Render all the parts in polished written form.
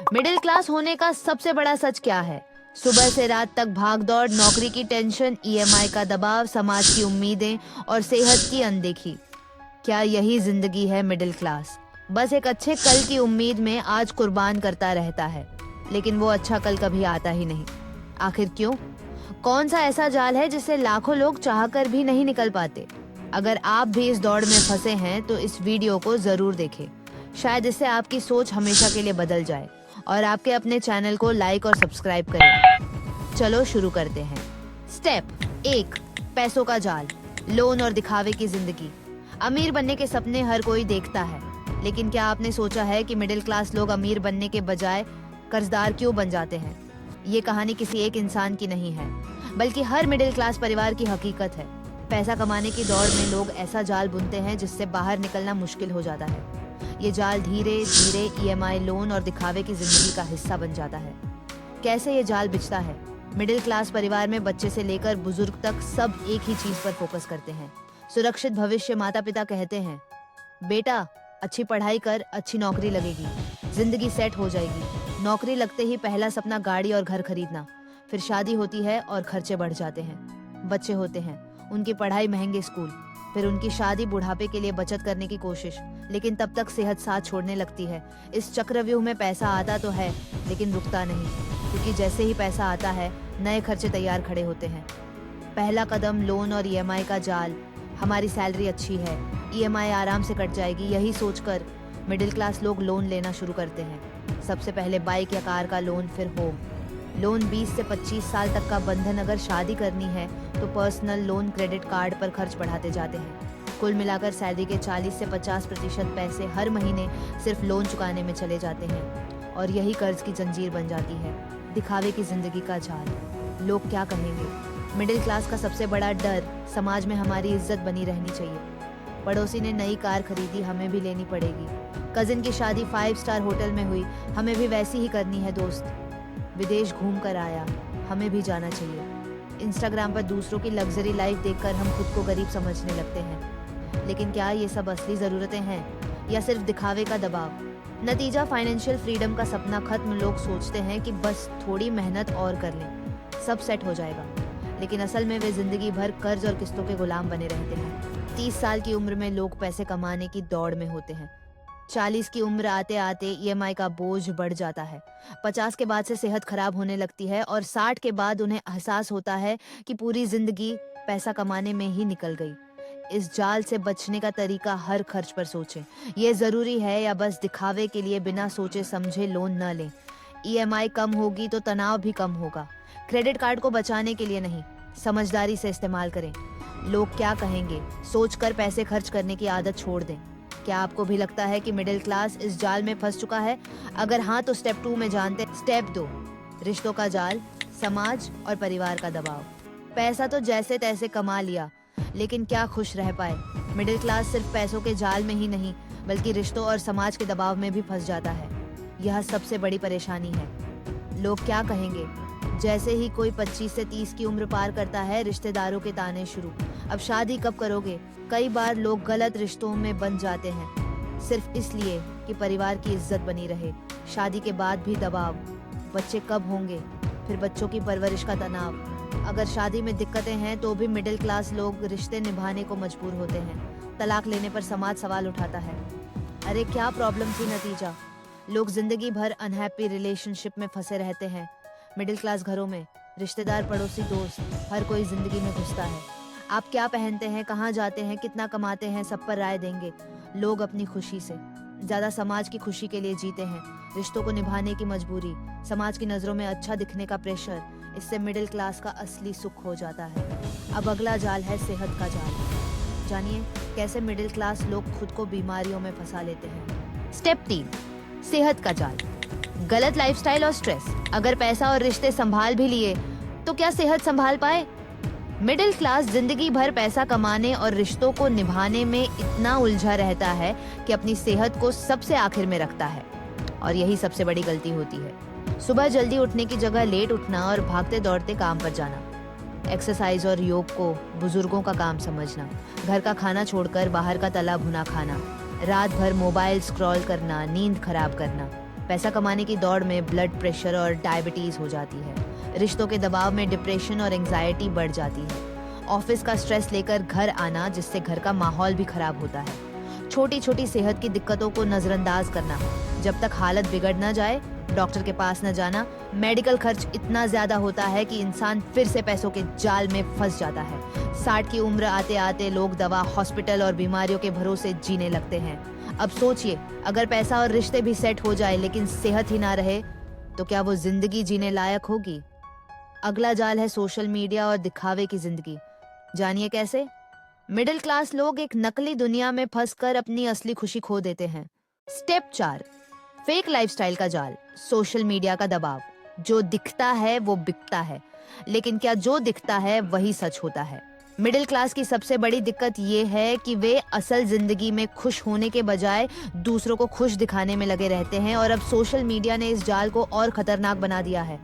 Middle class होने का सबसे बड़ा सच क्या है? सुबह से रात तक भाग दौड़, नौकरी की टेंशन, ईएमआई का दबाव, समाज की उम्मीदें और सेहत की अनदेखी। क्या यही जिंदगी है मिडिल क्लास? बस एक अच्छे कल की उम्मीद में आज कुर्बान करता रहता है, लेकिन वो अच्छा कल कभी आता ही नहीं। आखिर क्यों? कौन सा ऐसा जाल है जिससे लाखों लोग चाहकर भी नहीं निकल पाते? अगर आप भी इस दौड़ में फंसे हैं तो इस वीडियो को जरूर देखें। शायद इससे आपकी सोच हमेशा के लिए बदल जाए। और आपके अपने चैनल को लाइक और सब्सक्राइब करें। चलो शुरू करते हैं। स्टेप 1, पैसों का जाल, लोन और दिखावे की जिंदगी। अमीर बनने के सपने हर कोई देखता है, लेकिन क्या आपने सोचा है कि मिडिल क्लास लोग अमीर बनने के बजाय कर्जदार क्यों बन जाते हैं? ये कहानी किसी एक इंसान की नहीं है, बल्कि हर मिडिल क्लास परिवार की हकीकत है। पैसा कमाने की दौड़ में लोग ऐसा जाल बुनते हैं जिससे बाहर निकलना मुश्किल हो जाता है। ये जाल धीरे धीरे ईएमआई, लोन और दिखावे की जिंदगी का हिस्सा बन जाता है। कैसे ये जाल बिछता है? मिडिल क्लास परिवार में बच्चे से लेकर बुजुर्ग तक सब एक ही चीज पर फोकस करते हैं, सुरक्षित भविष्य। माता पिता कहते हैं, बेटा अच्छी पढ़ाई कर, अच्छी नौकरी लगेगी, जिंदगी सेट हो जाएगी। नौकरी लगते ही पहला सपना गाड़ी और घर खरीदना, फिर शादी होती है और खर्चे बढ़ जाते हैं। बच्चे होते हैं, उनकी पढ़ाई, महंगे स्कूल, फिर उनकी शादी, बुढ़ापे के लिए बचत करने की कोशिश, लेकिन तब तक सेहत साथ छोड़ने लगती है। इस चक्रव्यूह में पैसा आता तो है, लेकिन रुकता नहीं, क्योंकि जैसे ही पैसा आता है नए खर्चे तैयार खड़े होते हैं। पहला कदम लोन और ईएमआई का जाल। हमारी सैलरी अच्छी है, ईएमआई आराम से कट जाएगी, यही सोचकर मिडिल क्लास लोग लोन लेना शुरू करते हैं। सबसे पहले बाइक या कार का लोन, फिर होम लोन। 20 से 25 साल तक का बंधन। अगर शादी करनी है तो पर्सनल लोन, क्रेडिट कार्ड पर खर्च बढ़ाते जाते हैं। कुल मिलाकर सैलरी के 40 से 50% पैसे हर महीने सिर्फ लोन चुकाने में चले जाते हैं, और यही कर्ज की जंजीर बन जाती है। दिखावे की जिंदगी का जाल। लोग क्या कहेंगे? मिडिल क्लास का सबसे बड़ा डर, समाज में हमारी इज्जत बनी रहनी चाहिए। पड़ोसी ने नई कार खरीदी, हमें भी लेनी पड़ेगी। कजिन की शादी 5 स्टार होटल में हुई, हमें भी वैसी ही करनी है। दोस्त विदेश घूम कर आया, हमें भी जाना चाहिए। इंस्टाग्राम पर दूसरों की लग्जरी लाइफ देखकर हम खुद को गरीब समझने लगते हैं। लेकिन क्या ये सब असली ज़रूरतें हैं या सिर्फ दिखावे का दबाव? नतीजा फाइनेंशियल फ्रीडम का सपना खत्म। लोग सोचते हैं कि बस थोड़ी मेहनत और कर लें, सब सेट हो जाएगा। लेकिन असल में वे जिंदगी भर कर्ज और किस्तों के गुलाम बने रहते हैं। 30 साल की उम्र में लोग पैसे कमाने की दौड़ में होते हैं। 40 की उम्र आते आते ईएमआई का बोझ बढ़ जाता है। 50 के बाद से सेहत खराब होने लगती है, और 60 के बाद उन्हें एहसास होता है कि पूरी जिंदगी पैसा कमाने में ही निकल गई। इस जाल से बचने का तरीका, हर खर्च पर सोचें, ये जरूरी है या बस दिखावे के लिए बिना सोचे समझे लोन न लें। ईएमआई कम होगी तो तनाव भी कम होगा। क्रेडिट कार्ड को बचाने के लिए नहीं, समझदारी से इस्तेमाल करें। लोग क्या कहेंगे सोचकर पैसे खर्च करने की आदत छोड़ दें। क्या आपको भी लगता है कि मिडिल क्लास इस जाल में फंस चुका है? अगर हाँ तो स्टेप 2 में जानते हैं। स्टेप 2, रिश्तों का जाल, समाज और परिवार का दबाव। पैसा तो जैसे तैसे कमा लिया, लेकिन क्या खुश रह पाए? मिडिल क्लास सिर्फ पैसों के जाल में ही नहीं, बल्कि रिश्तों और समाज के दबाव में भी फंस जाता है। यह सबसे बड़ी परेशानी है। लोग क्या कहेंगे? जैसे ही कोई 25 से 30 की उम्र पार करता है, रिश्तेदारों के ताने शुरू। अब शादी कब करोगे? कई बार लोग गलत रिश्तों में बन जाते हैं, सिर्फ इसलिए कि परिवार की इज्जत बनी रहे। शादी के बाद भी दबाव, बच्चे कब होंगे, फिर बच्चों की परवरिश का तनाव। अगर शादी में दिक्कतें हैं तो भी मिडिल क्लास लोग रिश्ते निभाने को मजबूर होते हैं। तलाक लेने पर समाज सवाल उठाता है, अरे क्या प्रॉब्लम थी? नतीजा, लोग जिंदगी भर अनहैप्पी रिलेशनशिप में फंसे रहते हैं। मिडिल क्लास घरों में रिश्तेदार, पड़ोसी, दोस्त, हर कोई जिंदगी में घुसता है। आप क्या पहनते हैं, कहाँ जाते हैं, कितना कमाते हैं, सब पर राय देंगे। लोग अपनी खुशी से ज्यादा समाज की खुशी के लिए जीते हैं। रिश्तों को निभाने की मजबूरी, समाज की नजरों में अच्छा दिखने का प्रेशर, इससे मिडिल क्लास का असली सुख हो जाता है। अब अगला जाल है सेहत का जाल। जानिए कैसे मिडिल क्लास लोग खुद को बीमारियों में फंसा लेते हैं। स्टेप 3, सेहत का जाल, गलत लाइफस्टाइल और स्ट्रेस। अगर पैसा और रिश्ते संभाल भी लिए तो क्या सेहत संभाल पाए? मिडिल क्लास जिंदगी भर पैसा कमाने और रिश्तों को निभाने में इतना उलझा रहता है कि अपनी सेहत को सबसे आखिर में रखता है, और यही सबसे बड़ी गलती होती है। सुबह जल्दी उठने की जगह लेट उठना और भागते दौड़ते काम पर जाना। एक्सरसाइज और योग को बुजुर्गों का काम समझना। घर का खाना छोड़कर बाहर का तला भुना खाना। रात भर मोबाइल स्क्रॉल करना, नींद खराब करना। पैसा कमाने की दौड़ में ब्लड प्रेशर और डायबिटीज हो जाती है। रिश्तों के दबाव में डिप्रेशन और एंजाइटी बढ़ जाती है। ऑफिस का स्ट्रेस लेकर घर आना, जिससे घर का माहौल भी खराब होता है। छोटी छोटी सेहत की दिक्कतों को नजरअंदाज करना, जब तक हालत बिगड़ न जाए डॉक्टर के पास न जाना। मेडिकल खर्च इतना ज्यादा होता है कि इंसान फिर से पैसों के जाल में फंस जाता है। 60 की उम्र आते आते लोग दवा, हॉस्पिटल और बीमारियों के भरोसे जीने लगते हैं। अब सोचिए, अगर पैसा और रिश्ते भी सेट हो जाए लेकिन सेहत ही ना रहे, तो क्या वो जिंदगी जीने लायक होगी? अगला जाल है सोशल मीडिया और दिखावे की जिंदगी। जानिए कैसे। मिडिल क्लास लोग एक नकली दुनिया में फंसकर अपनी असली खुशी खो देते हैं। स्टेप 4, फेक लाइफस्टाइल का जाल, सोशल मीडिया का दबाव। जो दिखता है वो बिकता है, लेकिन क्या जो दिखता है वही सच होता है? मिडिल क्लास की सबसे बड़ी दिक्कत ये है कि वे असल जिंदगी में खुश होने के बजाय दूसरों को खुश दिखाने में लगे रहते हैं, और अब सोशल मीडिया ने इस जाल को और खतरनाक बना दिया है।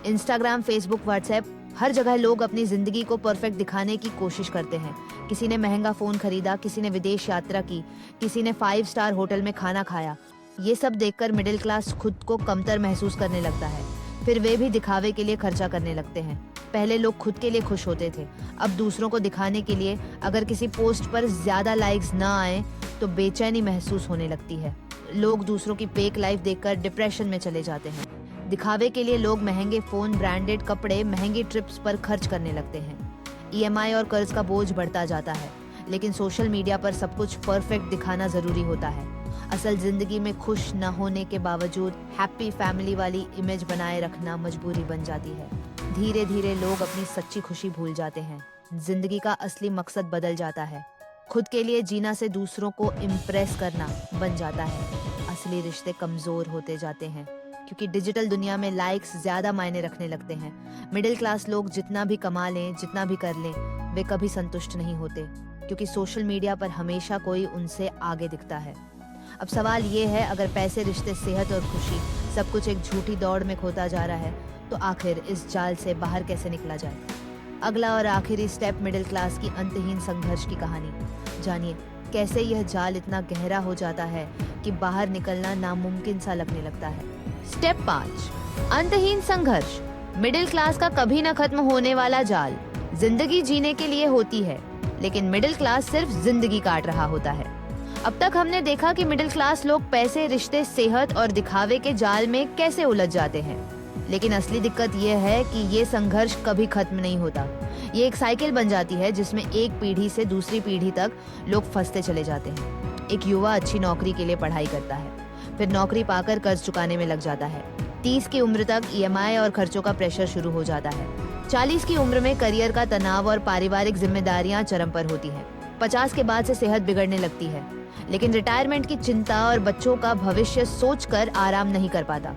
इंस्टाग्राम, फेसबुक, व्हाट्सएप, हर जगह लोग अपनी जिंदगी को परफेक्ट दिखाने की कोशिश करते हैं। किसी ने महंगा फोन खरीदा, किसी ने विदेश यात्रा की, किसी ने 5 स्टार होटल में खाना खाया। ये सब देखकर मिडिल क्लास खुद को कमतर महसूस करने लगता है। फिर वे भी दिखावे के लिए खर्चा करने लगते हैं। पहले लोग खुद के लिए खुश होते थे, अब दूसरों को दिखाने के लिए। अगर किसी पोस्ट पर ज्यादा लाइक्स ना आए तो बेचैनी महसूस होने लगती है। लोग दूसरों की फेक लाइफ देखकर डिप्रेशन में चले जाते हैं। दिखावे के लिए लोग महंगे फोन, ब्रांडेड कपड़े, महंगी ट्रिप्स पर खर्च करने लगते हैं। ईएमआई और कर्ज का बोझ बढ़ता जाता है, लेकिन सोशल मीडिया पर सब कुछ परफेक्ट दिखाना जरूरी होता है। असल जिंदगी में खुश न होने के बावजूद हैप्पी फैमिली वाली इमेज बनाए रखना मजबूरी बन जाती है। धीरे धीरे लोग अपनी सच्ची खुशी भूल जाते हैं। जिंदगी का असली मकसद बदल जाता है। खुद के लिए जीना से दूसरों को इम्प्रेस करना बन जाता है। असली रिश्ते कमजोर होते जाते हैं, क्योंकि डिजिटल दुनिया में लाइक्स ज्यादा मायने रखने लगते हैं। मिडिल क्लास लोग जितना भी कमा लें, जितना भी कर लें, वे कभी संतुष्ट नहीं होते, क्योंकि सोशल मीडिया पर हमेशा कोई उनसे आगे दिखता है। अब सवाल ये है, अगर पैसे, रिश्ते, सेहत और खुशी सब कुछ एक झूठी दौड़ में खोता जा रहा है, तो आखिर इस जाल से बाहर कैसे निकला जाए? अगला और आखिरी स्टेप, मिडिल क्लास की अंतहीन संघर्ष की कहानी। जानिए कैसे यह जाल इतना गहरा हो जाता है कि बाहर निकलना नामुमकिन सा लगने लगता है। स्टेप 5, अंतहीन संघर्ष। मिडिल क्लास का कभी न खत्म होने वाला जाल। जिंदगी जीने के लिए होती है, लेकिन मिडिल क्लास सिर्फ जिंदगी काट रहा होता है। अब तक हमने देखा कि मिडिल क्लास लोग पैसे, रिश्ते, सेहत और दिखावे के जाल में कैसे उलझ जाते हैं, लेकिन असली दिक्कत यह है कि ये संघर्ष कभी खत्म नहीं होता। ये एक साइकिल बन जाती है जिसमें एक पीढ़ी से दूसरी पीढ़ी तक लोग फंसते चले जाते हैं। एक युवा अच्छी नौकरी के लिए पढ़ाई करता है, फिर नौकरी पाकर कर्ज चुकाने में लग जाता है। 30 की उम्र तक ईएमआई और खर्चों का प्रेशर शुरू हो जाता है। 40 की उम्र में करियर का तनाव और पारिवारिक जिम्मेदारियां चरम पर होती हैं। 50 के बाद से सेहत बिगड़ने लगती है, लेकिन रिटायरमेंट की चिंता और बच्चों का भविष्य सोचकर आराम नहीं कर पाता।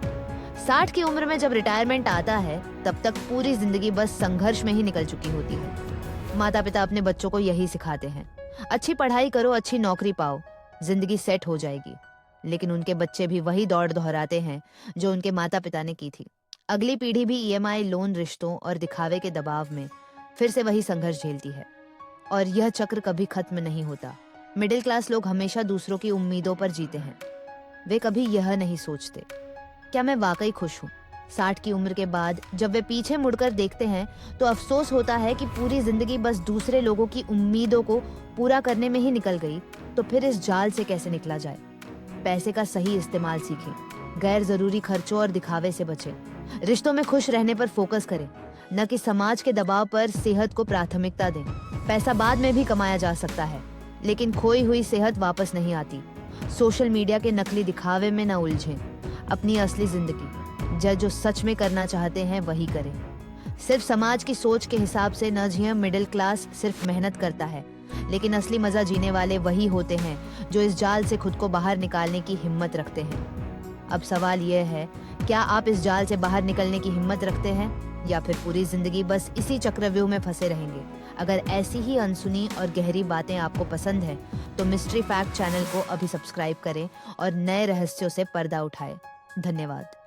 60 की उम्र में जब रिटायरमेंट आता है, तब तक पूरी जिंदगी बस संघर्ष में ही निकल चुकी होती है। माता पिता अपने बच्चों को यही सिखाते हैं, अच्छी पढ़ाई करो, अच्छी नौकरी पाओ, जिंदगी सेट हो जाएगी। लेकिन उनके बच्चे भी वही दौड़ दोहराते हैं जो उनके माता पिता ने की थी। अगली पीढ़ी भी ईएमआई, लोन, रिश्तों और दिखावे के दबाव में फिर से वही संघर्ष झेलती है, और यह चक्र कभी खत्म नहीं होता। मिडिल क्लास लोग हमेशा दूसरों की उम्मीदों पर जीते हैं। वे कभी यह नहीं सोचते, क्या मैं वाकई खुश हूँ? 60 की उम्र के बाद जब वे पीछे मुड़कर देखते हैं तो अफसोस होता है कि पूरी जिंदगी बस दूसरे लोगों की उम्मीदों को पूरा करने में ही निकल गई। तो फिर इस जाल से कैसे निकला जाए? पैसे का सही इस्तेमाल सीखें, गैर जरूरी खर्चों और दिखावे से बचें, रिश्तों में खुश रहने पर फोकस करें, न कि समाज के दबाव पर सेहत को प्राथमिकता दें। पैसा बाद में भी कमाया जा सकता है, लेकिन खोई हुई सेहत वापस नहीं आती। सोशल मीडिया के नकली दिखावे में न उलझें, अपनी असली जिंदगी जो सच में करना चाहते हैं वही करें। सिर्फ समाज की सोच के हिसाब से न जिए। मिडिल क्लास सिर्फ मेहनत करता है, लेकिन असली मजा जीने वाले वही होते हैं जो इस जाल से खुद को बाहर निकालने की हिम्मत रखते हैं। अब सवाल यह है, क्या आप इस जाल से बाहर निकलने की हिम्मत रखते हैं, या फिर पूरी जिंदगी बस इसी चक्रव्यूह में फंसे रहेंगे? अगर ऐसी ही अनसुनी और गहरी बातें आपको पसंद हैं, तो मिस्ट्री फैक्ट चैनल को अभी सब्सक्राइब करें और नए रहस्यों से पर्दा उठाएं। धन्यवाद।